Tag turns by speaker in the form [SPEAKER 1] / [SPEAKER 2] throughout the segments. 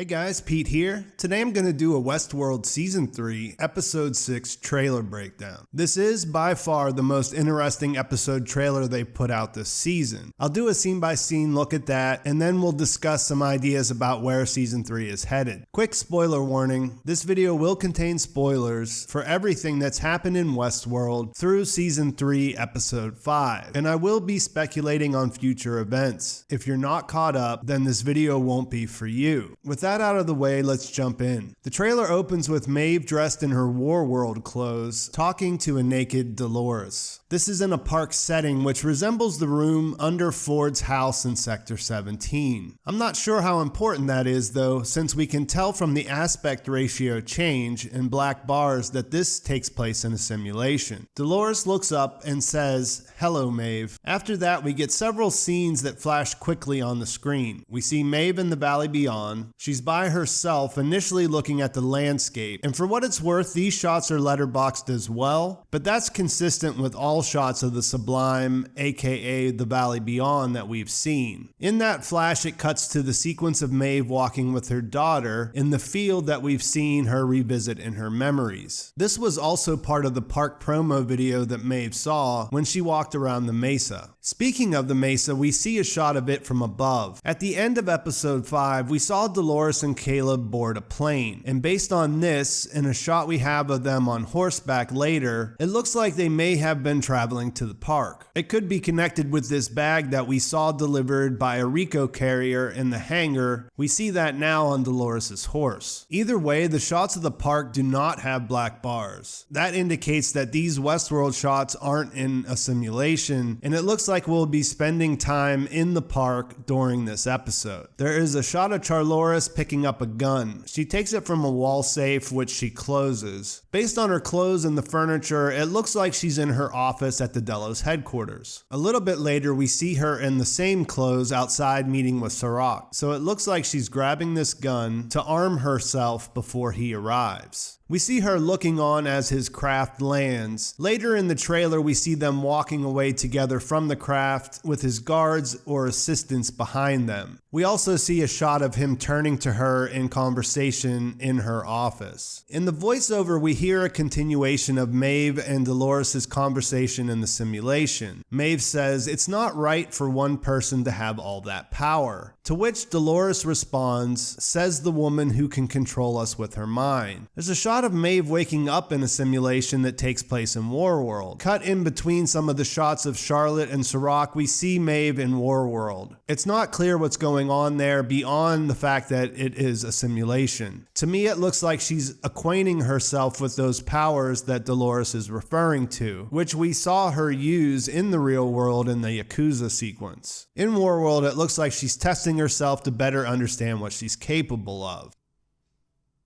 [SPEAKER 1] Hey guys, Pete here. Today I'm going to do a Westworld Season 3, Episode 6 trailer breakdown. This is by far the most interesting episode trailer they put out this season. I'll do a scene-by-scene look at that, and then we'll discuss some ideas about where Season 3 is headed. Quick spoiler warning, this video will contain spoilers for everything that's happened in Westworld through Season 3, Episode 5, and I will be speculating on future events. If you're not caught up, then this video won't be for you. With that out of the way, let's jump in. The trailer opens with Maeve dressed in her Warlworld clothes, talking to a naked Dolores. This is in a park setting which resembles the room under Ford's house in Sector 17. I'm not sure how important that is though, since we can tell from the aspect ratio change in black bars that this takes place in a simulation. Dolores looks up and says, "Hello, Maeve." After that, we get several scenes that flash quickly on the screen. We see Maeve in the valley beyond. She's by herself, initially looking at the landscape, and for what it's worth, these shots are letterboxed as well, but that's consistent with all shots of the Sublime, aka the Valley Beyond, that we've seen. In that flash, it cuts to the sequence of Maeve walking with her daughter in the field that we've seen her revisit in her memories. This was also part of the park promo video that Maeve saw when she walked around the mesa. Speaking of the mesa, we see a shot of it from above. At the end of episode 5, we saw Dolores and Caleb board a plane, and based on this and a shot we have of them on horseback later, it looks like they may have been traveling to the park. It could be connected with this bag that we saw delivered by a Rico carrier in the hangar. We see that now on Dolores' horse. Either way, the shots of the park do not have black bars. That indicates that these Westworld shots aren't in a simulation, and it looks like we'll be spending time in the park during this episode. There is a shot of Charlotte picking up a gun. She takes it from a wall safe, which she closes. Based on her clothes and the furniture, it looks like she's in her office at the Delos Headquarters. A little bit later, we see her in the same clothes outside meeting with Serac, so it looks like she's grabbing this gun to arm herself before he arrives. We see her looking on as his craft lands. Later in the trailer, we see them walking away together from the craft with his guards or assistants behind them. We also see a shot of him turning to her in conversation in her office. In the voiceover, we hear a continuation of Maeve and Dolores' conversation in the simulation. Maeve says, "It's not right for one person to have all that power." To which Dolores responds, "Says the woman who can control us with her mind." There's a shot of Maeve waking up in a simulation that takes place in Warlworld. Cut in between some of the shots of Charlotte and Serac, we see Maeve in Warlworld. It's not clear what's going on there beyond the fact that it is a simulation. To me, it looks like she's acquainting herself with those powers that Dolores is referring to, which we saw her use in the real world in the Yakuza sequence. In Warlworld, it looks like she's testing herself to better understand what she's capable of.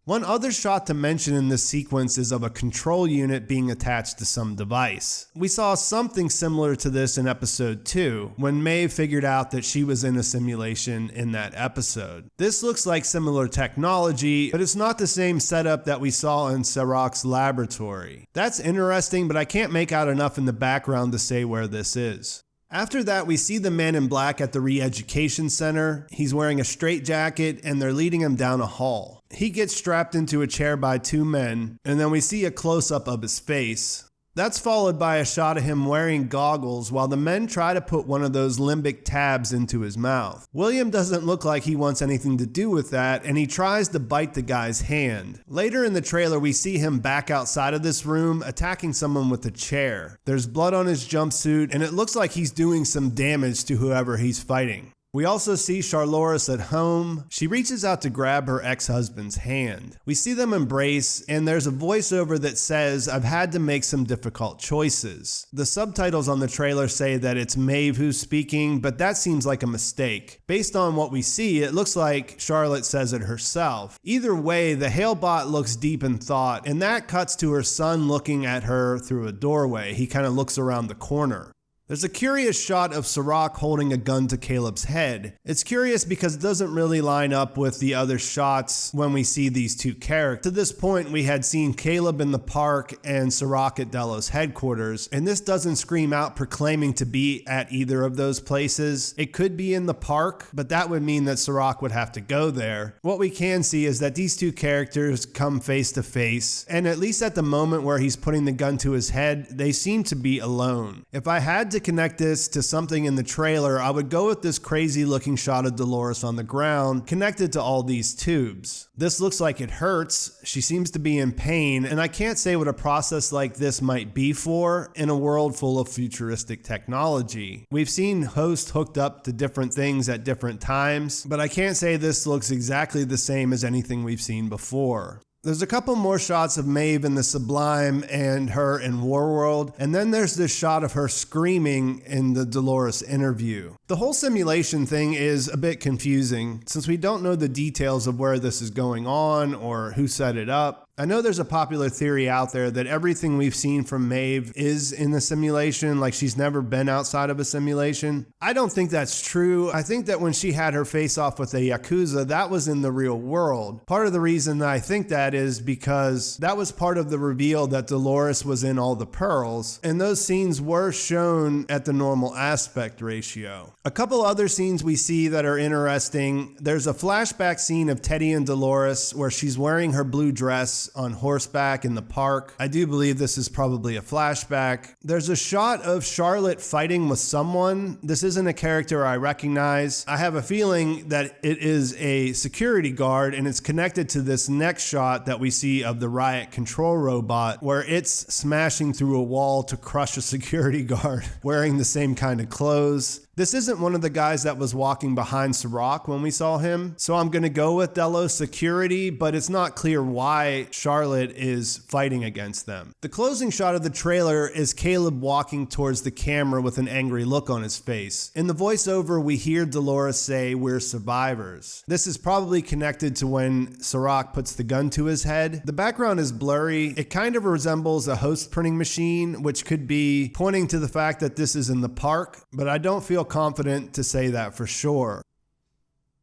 [SPEAKER 1] One other shot to mention in this sequence is of a control unit being attached to some device. We saw something similar to this in episode 2, when Maeve figured out that she was in a simulation in that episode. This looks like similar technology, but it's not the same setup that we saw in Serac's laboratory. That's interesting, but I can't make out enough in the background to say where this is. After that, we see the man in black at the reeducation center. He's wearing a straitjacket and they're leading him down a hall. He gets strapped into a chair by two men, and then we see a close-up of his face. That's followed by a shot of him wearing goggles while the men try to put one of those limbic tabs into his mouth. William doesn't look like he wants anything to do with that, and he tries to bite the guy's hand. Later in the trailer, we see him back outside of this room attacking someone with a chair. There's blood on his jumpsuit, and it looks like he's doing some damage to whoever he's fighting. We also see Charlotte at home. She reaches out to grab her ex-husband's hand. We see them embrace, and there's a voiceover that says, "I've had to make some difficult choices." The subtitles on the trailer say that it's Maeve who's speaking, but that seems like a mistake. Based on what we see, it looks like Charlotte says it herself. Either way, the Hale bot looks deep in thought, and that cuts to her son looking at her through a doorway. He kind of looks around the corner. There's a curious shot of Serac holding a gun to Caleb's head. It's curious because it doesn't really line up with the other shots when we see these two characters. To this point, we had seen Caleb in the park and Serac at Delos Headquarters, and this doesn't scream out proclaiming to be at either of those places. It could be in the park, but that would mean that Serac would have to go there. What we can see is that these two characters come face to face, and at least at the moment where he's putting the gun to his head, they seem to be alone. If I had to connect this to something in the trailer, I would go with this crazy looking shot of Dolores on the ground connected to all these tubes. This looks like it hurts. She seems to be in pain, and I can't say what a process like this might be for in a world full of futuristic technology. We've seen hosts hooked up to different things at different times, but I can't say this looks exactly the same as anything we've seen before. There's a couple more shots of Maeve in the Sublime and her in Warlworld, and then there's this shot of her screaming in the Dolores interview. The whole simulation thing is a bit confusing since we don't know the details of where this is going on or who set it up. I know there's a popular theory out there that everything we've seen from Maeve is in the simulation, like she's never been outside of a simulation. I don't think that's true. I think that when she had her face off with the Yakuza, that was in the real world. Part of the reason that I think that is because that was part of the reveal that Dolores was in all the pearls, and those scenes were shown at the normal aspect ratio. A couple other scenes we see that are interesting. There's a flashback scene of Teddy and Dolores where she's wearing her blue dress on horseback in the park. I do believe this is probably a flashback. There's a shot of Charlotte fighting with someone. This isn't a character I recognize. I have a feeling that it is a security guard, and it's connected to this next shot that we see of the riot control robot where it's smashing through a wall to crush a security guard wearing the same kind of clothes. This isn't one of the guys that was walking behind Serac when we saw him, so I'm going to go with Delos security, but it's not clear why Charlotte is fighting against them. The closing shot of the trailer is Caleb walking towards the camera with an angry look on his face. In the voiceover, we hear Dolores say, "We're survivors." This is probably connected to when Serac puts the gun to his head. The background is blurry. It kind of resembles a host printing machine, which could be pointing to the fact that this is in the park, but I don't feel confident to say that for sure.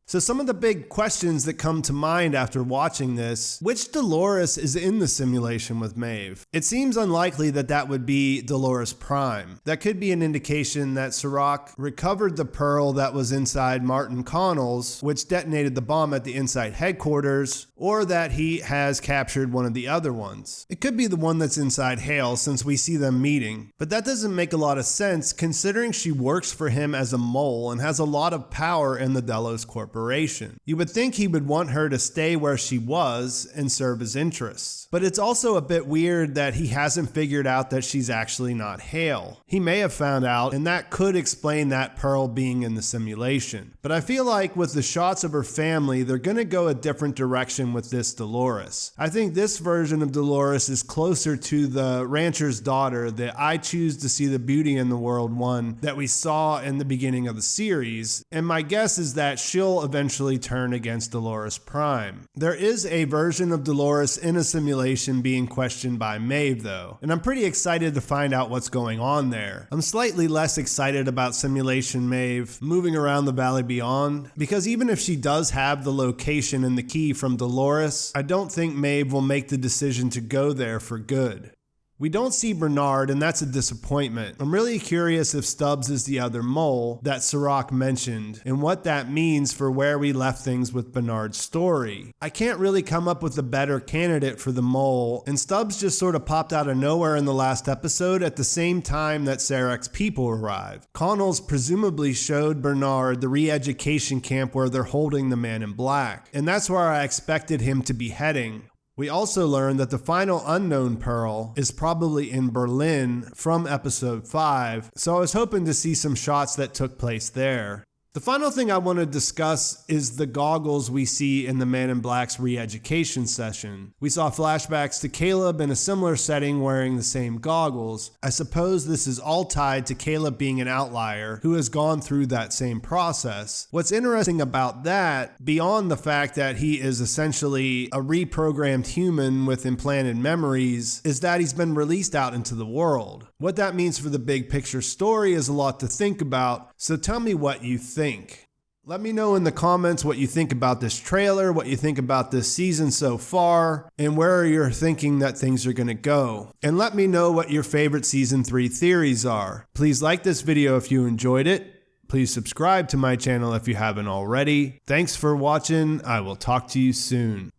[SPEAKER 1] So some of the big questions that come to mind after watching this: which Dolores is in the simulation with Maeve? It seems unlikely that that would be Dolores Prime. That could be an indication that Serac recovered the pearl that was inside Martin Connells, which detonated the bomb at the inside headquarters, or that he has captured one of the other ones. It could be the one that's inside Hale since we see them meeting, but that doesn't make a lot of sense considering she works for him as a mole and has a lot of power in the Delos Corporation. You would think he would want her to stay where she was and serve his interests. But it's also a bit weird that he hasn't figured out that she's actually not Hale. He may have found out, and that could explain that pearl being in the simulation. But I feel like with the shots of her family, they're going to go a different direction with this Dolores. I think this version of Dolores is closer to the rancher's daughter, the "I choose to see the beauty in the world" one that we saw in the beginning of the series. And my guess is that she'll eventually turn against Dolores Prime. There is a version of Dolores in a simulation being questioned by Maeve though, and I'm pretty excited to find out what's going on there. I'm slightly less excited about simulation Maeve moving around the Valley Beyond, because even if she does have the location and the key from Dolores, I don't think Maeve will make the decision to go there for good. We don't see Bernard, and that's a disappointment. I'm really curious if Stubbs is the other mole that Serac mentioned, and what that means for where we left things with Bernard's story. I can't really come up with a better candidate for the mole, and Stubbs just sort of popped out of nowhere in the last episode at the same time that Serac's people arrived. Connells presumably showed Bernard the re-education camp where they're holding the man in black, and that's where I expected him to be heading. We also learned that the final unknown pearl is probably in Berlin from episode 5, so I was hoping to see some shots that took place there. The final thing I want to discuss is the goggles we see in the Man in Black's re-education session. We saw flashbacks to Caleb in a similar setting wearing the same goggles. I suppose this is all tied to Caleb being an outlier who has gone through that same process. What's interesting about that, beyond the fact that he is essentially a reprogrammed human with implanted memories, is that he's been released out into the world. What that means for the big picture story is a lot to think about, so tell me what you think. Let me know in the comments what you think about this trailer, what you think about this season so far, and where you're thinking that things are going to go. And let me know what your favorite season 3 theories are. Please like this video if you enjoyed it. Please subscribe to my channel if you haven't already. Thanks for watching. I will talk to you soon.